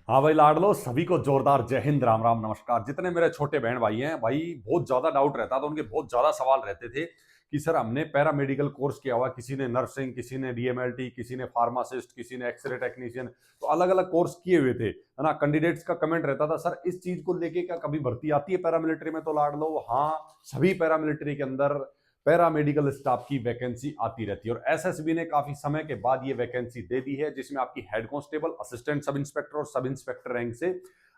हाँ भाई लाडलो, सभी को जोरदार जय हिंद, राम राम, नमस्कार। जितने मेरे छोटे बहन भाई हैं भाई, बहुत ज्यादा डाउट रहता था, उनके बहुत ज्यादा सवाल रहते थे कि सर हमने पैरा मेडिकल कोर्स किया हुआ, किसी ने नर्सिंग, किसी ने डीएमएलटी, किसी ने फार्मासिस्ट, किसी ने एक्सरे टेक्नीशियन, तो अलग अलग कोर्स किए हुए थे, है ना। कैंडिडेट्स का कमेंट रहता था, सर इस चीज को लेके क्या कभी भर्ती आती है पैरामिलिट्री में? तो लाडलो हाँ, सभी पैरामिलिट्री के अंदर पैरा मेडिकल स्टाफ की वैकेंसी आती रहती है और एसएसबी ने काफी समय के बाद ये वैकेंसी दे दी है, जिसमें आपकी head constable, assistant sub inspector और सब इंस्पेक्टर रैंक से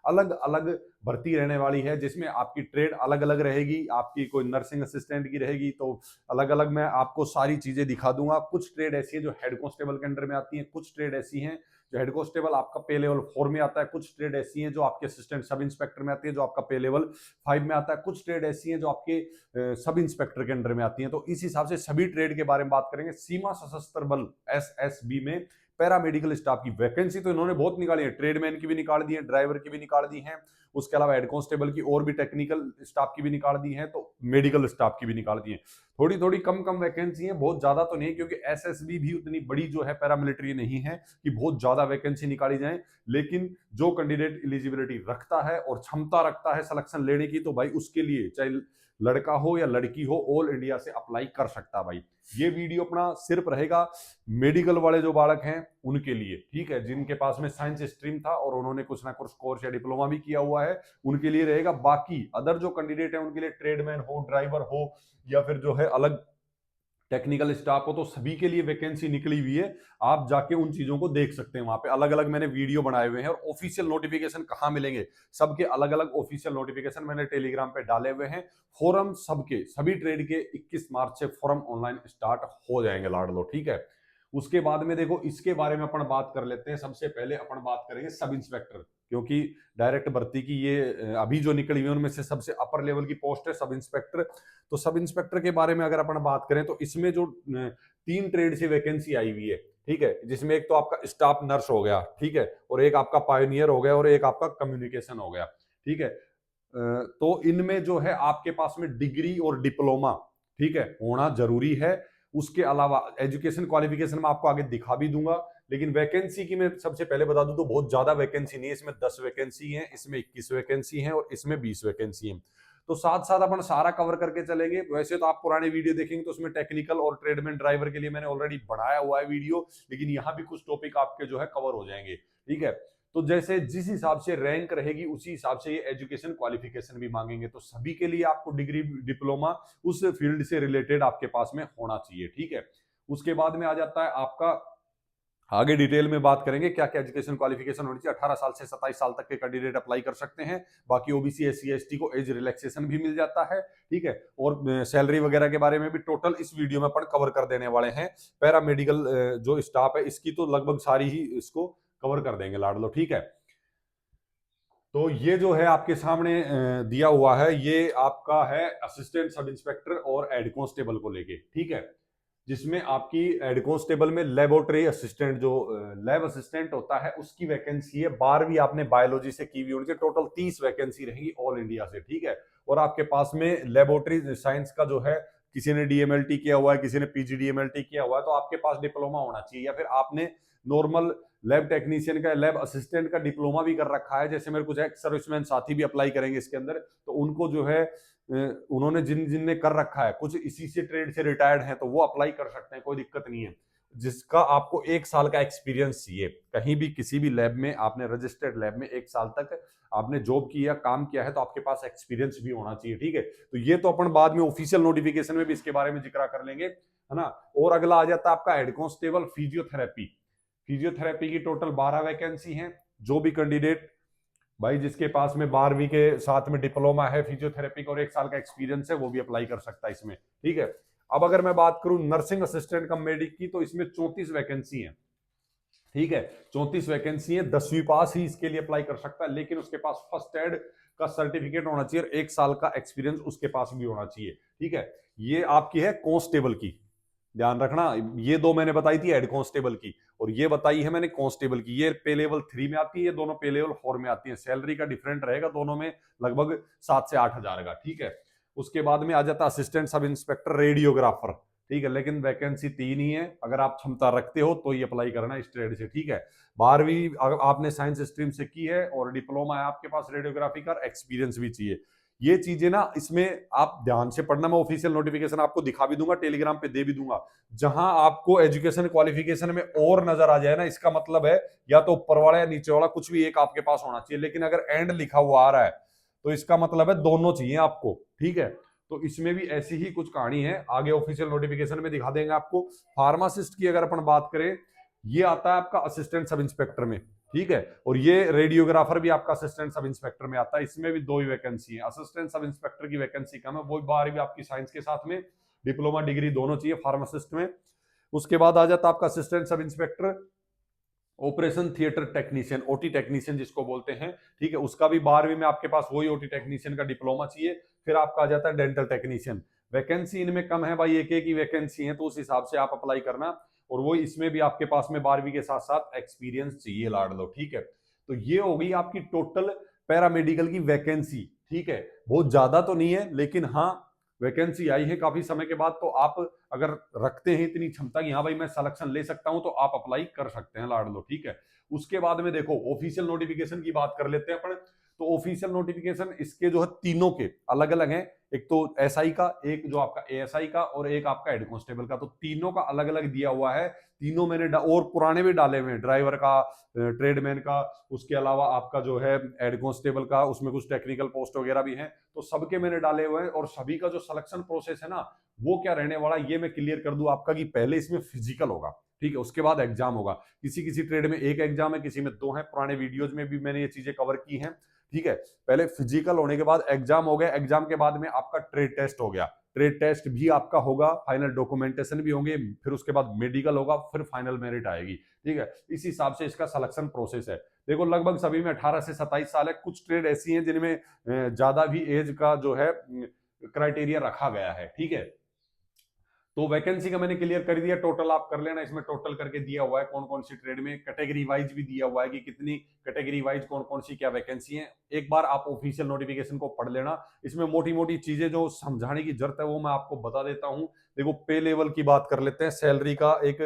अलग अलग भर्ती रहने वाली है, जिसमें आपकी ट्रेड अलग अलग रहेगी। आपकी कोई नर्सिंग असिस्टेंट की रहेगी तो अलग अलग मैं आपको सारी चीजें दिखा दूंगा। कुछ ट्रेड ऐसी है जो हेड कांस्टेबल के अंडर में आती है, कुछ ट्रेड ऐसी हैं जो हेड कांस्टेबल आपका पे लेवल 4 में आता है, कुछ ट्रेड ऐसी हैं जो आपके असिस्टेंट सब इंस्पेक्टर में आती है जो आपका पे लेवल 5 में आता है, कुछ ट्रेड ऐसी हैं जो आपके सब इंस्पेक्टर के अंडर में आती हैं। तो इस हिसाब से सभी ट्रेड के बारे में बात करेंगे। सीमा सशस्त्र बल एसएसबी में पैरा मेडिकल स्टाफ की वैकेंसी तो इन्होंने बहुत निकाली है, ट्रेडमैन की भी निकाल दी है, ड्राइवर की भी निकाल दी है, उसके अलावा हेड कांस्टेबल की और भी टेक्निकल स्टाफ की भी निकाल दी है, तो मेडिकल स्टाफ की भी निकाल दी है। थोड़ी थोड़ी कम कम वैकेंसी है, बहुत ज्यादा तो नहीं, क्योंकि एसएसबी भी उतनी बड़ी जो है पैरामिलिट्री नहीं है कि बहुत ज्यादा वैकेंसी निकाली जाए। लेकिन जो कैंडिडेट एलिजिबिलिटी रखता है और क्षमता रखता है सिलेक्शन लेने की, तो भाई उसके लिए चाहे लड़का हो या लड़की हो, ऑल इंडिया से अप्लाई कर सकता है भाई। ये वीडियो अपना सिर्फ रहेगा मेडिकल वाले जो बालक हैं उनके लिए, ठीक है, जिनके पास में साइंस स्ट्रीम था और उन्होंने कुछ ना कुछ कोर्स या डिप्लोमा भी किया हुआ है, उनके लिए रहेगा। बाकी अदर जो कैंडिडेट है उनके लिए ट्रेडमैन हो, ड्राइवर हो या फिर जो है अलग टेक्निकल स्टाफ हो, तो सभी के लिए वैकेंसी निकली हुई है। आप जाके उन चीजों को देख सकते हैं, वहां पे अलग अलग मैंने वीडियो बनाए हुए हैं। और ऑफिशियल नोटिफिकेशन कहां मिलेंगे, सबके अलग अलग ऑफिशियल नोटिफिकेशन मैंने टेलीग्राम पे डाले हुए हैं। फोरम सबके सभी ट्रेड के 21 मार्च से फोरम ऑनलाइन स्टार्ट हो जाएंगे लाडलो, ठीक है। उसके बाद में देखो, इसके बारे में अपन बात कर लेते हैं। सबसे पहले अपन बात करेंगे सब इंस्पेक्टर, क्योंकि डायरेक्ट भर्ती की ये अभी जो निकली हुई है उनमें से सबसे अपर लेवल की पोस्ट है सब इंस्पेक्टर। तो सब इंस्पेक्टर के बारे में अगर अपन बात करें तो इसमें जो 3 ट्रेड से वैकेंसी आई हुई है, ठीक है, जिसमें एक तो आपका स्टाफ नर्स हो गया, ठीक है, और एक आपका पायोनियर हो गया और एक आपका कम्युनिकेशन हो गया, ठीक है। तो इनमें जो है आपके पास में डिग्री और डिप्लोमा, ठीक है, होना जरूरी है। उसके अलावा एजुकेशन क्वालिफिकेशन में आपको आगे दिखा भी दूंगा। लेकिन वैकेंसी की मैं सबसे पहले बता दूं तो बहुत ज्यादा वैकेंसी नहीं है, इसमें 10 वैकेंसी है, इसमें 21 वैकेंसी है और इसमें 20 वैकेंसी है। तो साथ साथ अपन सारा कवर करके चलेंगे। वैसे तो आप पुराने वीडियो देखेंगे तो उसमें टेक्निकल और ट्रेडमैन ड्राइवर के लिए मैंने ऑलरेडी बनाया हुआ है वीडियो, लेकिन यहाँ भी कुछ टॉपिक आपके जो है कवर हो जाएंगे, ठीक है। तो जैसे जिस हिसाब से रैंक रहेगी उसी हिसाब से ये एजुकेशन क्वालिफिकेशन भी मांगेंगे, तो सभी के लिए आपको डिग्री डिप्लोमा उस फील्ड से रिलेटेड आपके पास में होना चाहिए, ठीक है। उसके बाद में आ जाता है आपका, आगे डिटेल में बात करेंगे क्या क्या एजुकेशन क्वालिफिकेशन होनी चाहिए। 18 साल से 27 साल तक के कैंडिडेट अप्लाई कर सकते हैं। बाकी ओबीसी एससी एसटी को एज रिलैक्सेशन भी मिल जाता है, ठीक है। और सैलरी वगैरह के बारे में भी टोटल इस वीडियो में अपन कवर कर देने वाले हैं। पैरा मेडिकल जो स्टाफ है इसकी तो लगभग सारी ही इसको कवर कर देंगे लाडलो, ठीक है। तो ये जो है आपके सामने दिया हुआ है, ये आपका है असिस्टेंट सब इंस्पेक्टर और हेड कांस्टेबल को लेके, ठीक है। जिसमें आपकी हेड कांस्टेबल में लेबोरेटरी असिस्टेंट, जो लैब असिस्टेंट होता है, उसकी वैकेंसी है। 12वीं आपने बायोलॉजी से की हुई होनी चाहिए। टोटल 30 वैकेंसी रहेगी ऑल इंडिया से, ठीक है। और आपके पास में लेबोरेटरी साइंस का जो है, किसी ने डीएमएलटी किया हुआ है, किसी ने पीजीडीएमएलटी किया हुआ है, तो आपके पास डिप्लोमा होना चाहिए, या फिर आपने नॉर्मल लैब टेक्नीशियन का, लैब असिस्टेंट का डिप्लोमा भी कर रखा है। जैसे मेरे कुछ एक्स सर्विसमैन साथी भी अप्लाई करेंगे इसके अंदर, तो उनको जो है उन्होंने जिनने कर रखा है, कुछ इसी से ट्रेड से रिटायर्ड हैं, तो वो अप्लाई कर सकते हैं, कोई दिक्कत नहीं है। जिसका आपको 1 साल का एक्सपीरियंस चाहिए, कहीं भी किसी भी लैब में आपने रजिस्टर्ड लैब में 1 साल तक आपने जॉब किया, काम किया है, तो आपके पास एक्सपीरियंस भी होना चाहिए, ठीक है। तो ये तो अपन बाद में ऑफिशियल नोटिफिकेशन में भी इसके बारे में जिक्र कर लेंगे, है ना। और अगला आ जाता है आपका हेड कांस्टेबल फिजियोथेरेपी। फिजियोथेरेपी की टोटल 12 वैकेंसी हैं। जो भी कैंडिडेट भाई जिसके पास में 12वीं के साथ में डिप्लोमा है फिजियोथेरेपी का और 1 साल का एक्सपीरियंस है, वो भी अप्लाई कर सकता है इसमें, ठीक है। अब अगर मैं बात करूं नर्सिंग असिस्टेंट कम मेडिक की, तो इसमें 34 वैकेंसी है, ठीक है। 34 वैकेंसी है। 10वीं पास ही इसके लिए अप्लाई कर सकता है, लेकिन उसके पास फर्स्ट एड का सर्टिफिकेट होना चाहिए और 1 साल का एक्सपीरियंस उसके पास भी होना चाहिए, ठीक है। ये आपकी है कांस्टेबल की, ध्यान रखना। ये दो मैंने बताई थी हेड कांस्टेबल की, और ये बताई है मैंने कांस्टेबल की। ये पे लेवल 3 में आती है, ये दोनों पे लेवल 4 में आती है। सैलरी का डिफरेंट रहेगा दोनों में, लगभग 7 से 8 हजार का, ठीक है। उसके बाद में आ जाता है असिस्टेंट सब इंस्पेक्टर रेडियोग्राफर, ठीक है, लेकिन वैकेंसी 3 ही है। अगर आप क्षमता रखते हो तो ही अप्लाई करना इस ट्रेड से, ठीक है। 12वीं अगर आपने साइंस स्ट्रीम से की है और डिप्लोमा है आपके पास रेडियोग्राफी का, एक्सपीरियंस भी चाहिए। ये चीजें ना इसमें आप ध्यान से पढ़ना। मैं ऑफिशियल नोटिफिकेशन आपको दिखा भी दूंगा, टेलीग्राम पे दे भी दूंगा। जहां आपको एजुकेशन क्वालिफिकेशन में और नजर आ जाए ना, इसका मतलब है या तो ऊपर वाला या नीचे वाला कुछ भी एक आपके पास होना चाहिए। लेकिन अगर एंड लिखा हुआ आ रहा है तो इसका मतलब है दोनों चाहिए आपको, ठीक है। तो इसमें भी ऐसी ही कुछ कहानी है, आगे ऑफिशियल नोटिफिकेशन में दिखा देंगे आपको। फार्मासिस्ट की अगर अपन बात करें, ये आता है आपका असिस्टेंट सब इंस्पेक्टर में, ठीक है। और ये रेडियोग्राफर भी आपका असिस्टेंट सब इंस्पेक्टर में आता है। इसमें भी 2 ही वैकेंसी है। असिस्टेंट सब इंस्पेक्टर की वैकेंसी कम है, वो 12वीं आपकी साइंस के साथ में, डिप्लोमा डिग्री दोनों चाहिए फार्मासिस्ट में। उसके बाद आ जाता है आपका assistant sub inspector operation theatre technician, OT technician जिसको बोलते हैं, ठीक है। उसका भी 12वीं में आपके पास वही ओटी टेक्नीशियन का डिप्लोमा चाहिए। फिर आपका आ जाता है डेंटल टेक्नीशियन। वैकेंसी इनमें कम है भाई, एक एक ही वैकेंसी है, तो उस हिसाब से आप अप्लाई करना। और वो इसमें भी आपके पास में 12वीं के साथ साथ एक्सपीरियंस चाहिए लाड़ लो, ठीक है। तो ये हो गई आपकी टोटल पैरामेडिकल की वैकेंसी, ठीक है। बहुत ज्यादा तो नहीं है, लेकिन हाँ वैकेंसी आई है काफी समय के बाद। तो आप अगर रखते हैं इतनी क्षमता कि हाँ भाई मैं सिलेक्शन ले सकता हूं, तो आप अप्लाई कर सकते हैं लाड़ लो, ठीक है। उसके बाद में देखो ऑफिशियल नोटिफिकेशन की बात कर लेते हैं अपन। तो ऑफिशियल नोटिफिकेशन इसके जो है तीनों के अलग अलग हैं। एक तो एसआई का, एक जो आपका एएसआई का, और एक आपका हेड कांस्टेबल का। तो तीनों का अलग अलग दिया हुआ है। तीनों मैंने और पुराने भी डाले हुए हैं, ड्राइवर का, ट्रेडमैन का, उसके अलावा आपका जो है हेड कांस्टेबल का, उसमें कुछ टेक्निकल पोस्ट वगैरह भी हैं। तो सबके मैंने डाले हुए हैं। और सभी का जो सिलेक्शन प्रोसेस है ना, वो क्या रहने वाला ये मैं क्लियर कर दूं आपका, कि पहले इसमें फिजिकल होगा, ठीक है। उसके बाद एग्जाम होगा। किसी किसी ट्रेड में एक एग्जाम है, किसी में 2 है। पुराने वीडियोज में भी मैंने ये चीजें कवर की हैं, ठीक है। पहले फिजिकल होने के बाद एग्जाम हो गया, एग्जाम के बाद में आपका ट्रेड टेस्ट हो गया, ट्रेड टेस्ट भी आपका होगा, फाइनल डॉक्यूमेंटेशन भी होंगे, फिर उसके बाद मेडिकल होगा, फिर फाइनल मेरिट आएगी, ठीक है। इस हिसाब से इसका सिलेक्शन प्रोसेस है। देखो लगभग सभी में 18 से 27 साल है। कुछ ट्रेड ऐसी हैं जिनमें ज्यादा भी एज का जो है क्राइटेरिया रखा गया है, ठीक है। तो वैकेंसी का मैंने क्लियर कर दिया, टोटल आप कर लेना। इसमें टोटल करके दिया हुआ है कौन कौन सी ट्रेड में, कैटेगरी वाइज भी दिया हुआ है कि कितनी कैटेगरी वाइज कौन कौन सी क्या वैकेंसी है। एक बार आप ऑफिशियल नोटिफिकेशन को पढ़ लेना। इसमें मोटी मोटी चीजें जो समझाने की जरूरत है वो मैं आपको बता देता हूं। देखो पे लेवल की बात कर लेते हैं, सैलरी का एक,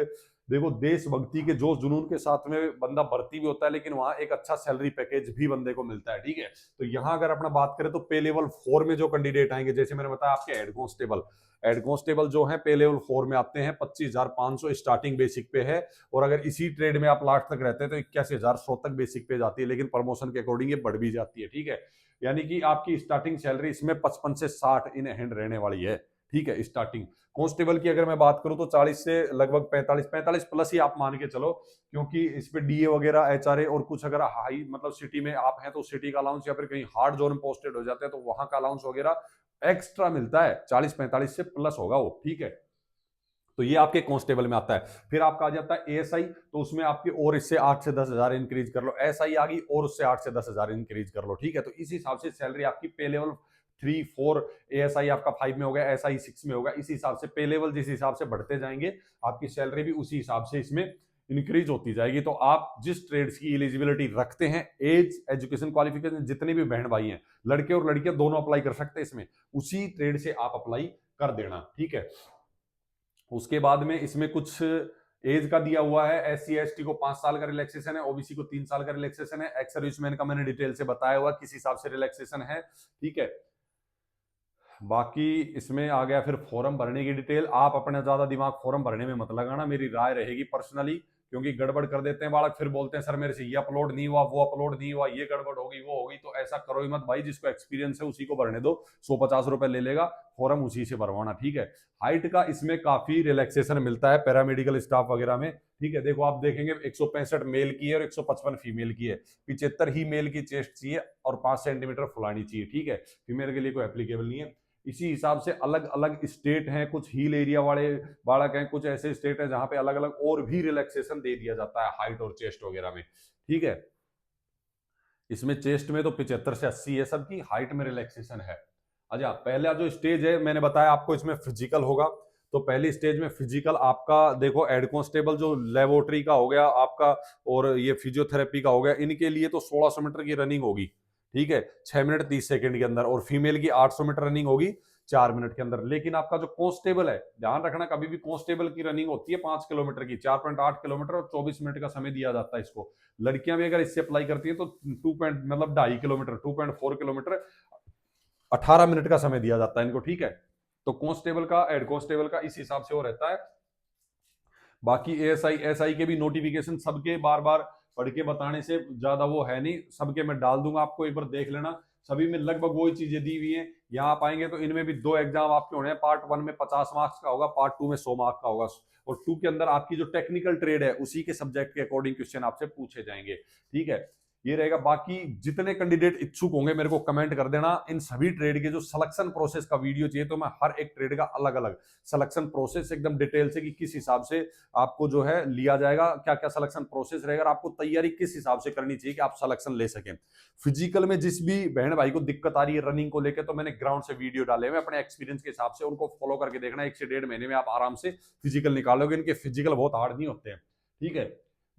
देखो देशभक्ति के जोश जुनून के साथ में बंदा भर्ती भी होता है, लेकिन वहां एक अच्छा सैलरी पैकेज भी बंदे को मिलता है, ठीक है। तो यहाँ अगर अपना बात करें तो पे लेवल 4 में जो कैंडिडेट आएंगे, जैसे मैंने बताया आपके हेड कांस्टेबल जो है पे लेवल 4 में आते हैं, 25,500 स्टार्टिंग बेसिक पे है। और अगर इसी ट्रेड में आप लास्ट तक रहते हैं तो 81,100 तक बेसिक पे जाती है, लेकिन प्रमोशन के अकॉर्डिंग ये बढ़ भी जाती है, ठीक है। यानी कि आपकी स्टार्टिंग सैलरी इसमें 55 से 60 इन हैंड रहने वाली है, ठीक है। स्टार्टिंग कांस्टेबल की अगर मैं बात करूं तो 40 से लगभग 45 प्लस ही आप मान के चलो, क्योंकि इस पे डीए वगैरह एचआरए और कुछ अगर हाई मतलब सिटी में आप हैं तो सिटी का अलाउंस, या फिर कहीं हार्ड जोन पोस्टेड हो जाते हैं तो वहां का अलाउंस वगैरह एक्स्ट्रा मिलता है। 40-45 से प्लस होगा वो, ठीक है। तो ये आपके कांस्टेबल में आता है। फिर आपका आ जाता है एएसआई, तो उसमें आपकी और इससे 8 से 10,000 इंक्रीज कर लो। एसआई आ गई और उससे 8 से 10,000 इंक्रीज कर लो, ठीक है। तो इस हिसाब से सैलरी आपकी पे लेवल 3, 4, एएसआई आपका 5 में होगा, एसआई 6 में होगा। इस हिसाब से पे लेवल जिस हिसाब से बढ़ते जाएंगे, आपकी सैलरी भी उसी हिसाब से इसमें इंक्रीज होती जाएगी। तो आप जिस ट्रेड्स की एलिजिबिलिटी रखते हैं, एज, एजुकेशन क्वालिफिकेशन, जितने भी बहन भाई हैं, लड़के और लड़कियां दोनों अप्लाई कर सकते हैं इसमें, उसी ट्रेड से आप अप्लाई कर देना, ठीक है। उसके बाद में इसमें कुछ एज का दिया हुआ है। SC ST को 5 साल का रिलैक्सेशन है, ओबीसी को 3 साल का रिलैक्सेशन है। एक्स सर्विसमैन का मैंने डिटेल से बताया हुआ किस हिसाब से रिलैक्सेशन है, ठीक है। बाकी इसमें आ गया फिर फॉर्म भरने की डिटेल। आप अपने ज्यादा दिमाग फॉर्म भरने में मत लगाना, मेरी राय रहेगी पर्सनली, क्योंकि गड़बड़ कर देते हैं बालक। फिर बोलते हैं सर मेरे से ये अपलोड नहीं हुआ, वो अपलोड नहीं हुआ, ये गड़बड़ होगी, वो होगी। तो ऐसा करो ही मत भाई, जिसको एक्सपीरियंस है उसी को भरने दो। 150 रुपए ले लेगा, फॉर्म उसी से भरवाना, ठीक है। हाइट का इसमें काफी रिलैक्सेशन मिलता है पैरामेडिकल स्टाफ वगैरह में, ठीक है। देखो आप देखेंगे 165 मेल की है और 155 फीमेल की है। 75 ही मेल की चेस्ट चाहिए और 5 सेंटीमीटर फुलानी चाहिए, ठीक है। फीमेल के लिए कोई एप्लीकेबल नहीं है। इसी हिसाब से अलग अलग स्टेट हैं, कुछ हिल एरिया वाले बालक हैं, कुछ ऐसे स्टेट हैं जहां पे अलग अलग और भी रिलैक्सेशन दे दिया जाता है हाइट और चेस्ट वगैरह में, ठीक है। इसमें चेस्ट में तो 75 से 80 है सबकी, हाइट में रिलैक्सेशन है। अच्छा, पहला जो स्टेज है मैंने बताया आपको, इसमें फिजिकल होगा। तो पहली स्टेज में फिजिकल आपका देखो, हेड कांस्टेबल जो लेबोरेटरी का हो गया आपका, और ये फिजियोथेरेपी का हो गया, इनके लिए तो 1600 मीटर की रनिंग होगी, ठीक है, 6 मिनट 30 सेकंड के अंदर। और फीमेल की 800 मीटर रनिंग होगी 4 मिनट के अंदर। लेकिन आपका जो कांस्टेबल है, ध्यान रखना, कभी भी कांस्टेबल की रनिंग होती है 5 किलोमीटर की, 4.8 किलोमीटर और 24 मिनट का समय दिया जाता है इसको। लड़कियां भी अगर इससे अप्लाई करती हैं तो 2.5 किलोमीटर 2.4 किलोमीटर 18 मिनट का समय दिया जाता है इनको, ठीक है। तो कांस्टेबल का, हेड कांस्टेबल का इस हिसाब से वो रहता है। बाकी एएसआई एसआई के भी नोटिफिकेशन सबके बार बार पढ़ के बताने से ज्यादा वो है नहीं, सबके मैं डाल दूंगा, आपको एक बार देख लेना। सभी में लगभग वही चीजें दी हुई हैं। यहाँ आप आएंगे तो इनमें भी 2 एग्जाम आपके होने हैं। पार्ट 1 में 50 मार्क्स का होगा, पार्ट 2 में 100 मार्क्स का होगा। और 2 के अंदर आपकी जो टेक्निकल ट्रेड है उसी के सब्जेक्ट के अकॉर्डिंग क्वेश्चन आपसे पूछे जाएंगे, ठीक है। ये रहेगा। बाकी जितने कैंडिडेट इच्छुक होंगे मेरे को कमेंट कर देना। इन सभी ट्रेड के जो सिलेक्शन प्रोसेस का वीडियो चाहिए तो मैं हर एक ट्रेड का अलग अलग सिलेक्शन प्रोसेस एकदम डिटेल से, कि किस हिसाब से आपको जो है लिया जाएगा, क्या क्या सिलेक्शन प्रोसेस रहेगा, और आपको तैयारी किस हिसाब से करनी चाहिए कि आप सिलेक्शन ले सकें। फिजिकल में जिस भी बहन भाई को दिक्कत आ रही है रनिंग को लेकर, तो मैंने ग्राउंड से वीडियो डाले हुए अपने एक्सपीरियंस के हिसाब से, उनको फॉलो करके देखना। 1 से 1.5 महीने में आप आराम से फिजिकल निकालोगे। इनके फिजिकल बहुत हार्ड नहीं होते हैं, ठीक है।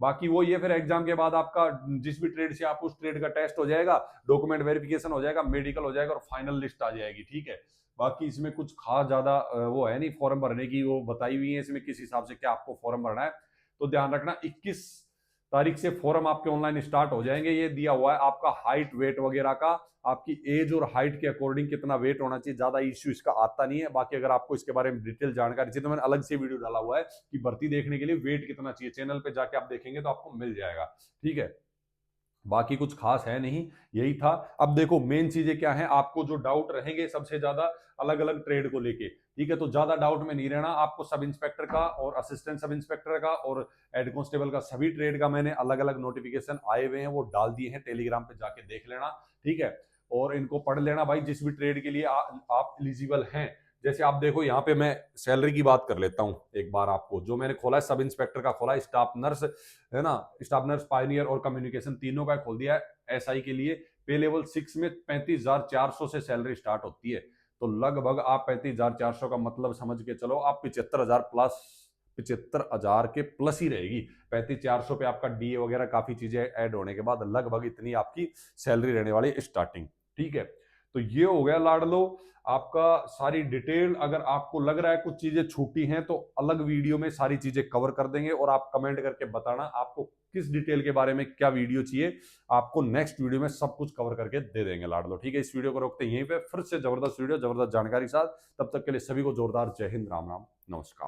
बाकी वो ये फिर एग्जाम के बाद आपका जिस भी ट्रेड से आप, उस ट्रेड का टेस्ट हो जाएगा, डॉक्यूमेंट वेरिफिकेशन हो जाएगा, मेडिकल हो जाएगा और फाइनल लिस्ट आ जाएगी, ठीक है। बाकी इसमें कुछ खास ज्यादा वो है नहीं, फॉर्म भरने की वो बताई हुई है इसमें किस हिसाब से क्या आपको फॉर्म भरना है। तो ध्यान रखना 21 तारीख से फॉर्म आपके ऑनलाइन स्टार्ट हो जाएंगे। ये दिया हुआ है आपका हाइट वेट वगैरह का, आपकी एज और हाइट के अकॉर्डिंग कितना वेट होना चाहिए, ज्यादा इश्यू इसका आता नहीं है। बाकी अगर आपको इसके बारे में डिटेल जानकारी चाहिए तो मैंने अलग से वीडियो डाला हुआ है कि भर्ती देखने के लिए वेट कितना चाहिए, चैनल पे जाके आप देखेंगे तो आपको मिल जाएगा, ठीक है। बाकी कुछ खास है नहीं, यही था। अब देखो मेन चीजें क्या है, आपको जो डाउट रहेंगे सबसे ज्यादा अलग अलग ट्रेड को लेके, ठीक है। तो ज्यादा डाउट में नहीं रहना आपको। सब इंस्पेक्टर का और असिस्टेंट सब इंस्पेक्टर का और हेड कांस्टेबल का सभी ट्रेड का मैंने अलग अलग नोटिफिकेशन आए हुए हैं, वो डाल दिए हैं, टेलीग्राम पे जाके देख लेना, ठीक है। और इनको पढ़ लेना भाई, जिस भी ट्रेड के लिए आप एलिजिबल हैं। जैसे आप देखो यहाँ पे मैं सैलरी की बात कर लेता हूँ एक बार, आपको जो मैंने खोला है सब इंस्पेक्टर का खोला है, स्टाफ नर्स है ना, स्टाफ नर्स, पायनियर और कम्युनिकेशन तीनों का खोल दिया है। एसआई के लिए पे लेवल 6 में 35,400 से सैलरी स्टार्ट होती है। तो लगभग आप 35,400 का मतलब समझ के चलो, आप 75,000 प्लस, 75,000 के प्लस ही रहेगी। 35,400 पे आपका डीए वगैरह काफी चीजें ऐड होने के बाद लगभग इतनी आपकी सैलरी रहने वाली स्टार्टिंग, ठीक है। तो ये हो गया लाडलो आपका सारी डिटेल। अगर आपको लग रहा है कुछ चीजें छूटी हैं तो अलग वीडियो में सारी चीजें कवर कर देंगे, और आप कमेंट करके बताना आपको किस डिटेल के बारे में क्या वीडियो चाहिए, आपको नेक्स्ट वीडियो में सब कुछ कवर करके दे देंगे लाडलो, ठीक है। इस वीडियो को रोकते हैं यहीं पे, फिर से जबरदस्त वीडियो जबरदस्त जानकारी के साथ, तब तक के लिए सभी को जोरदार जय हिंद, राम राम, नमस्कार।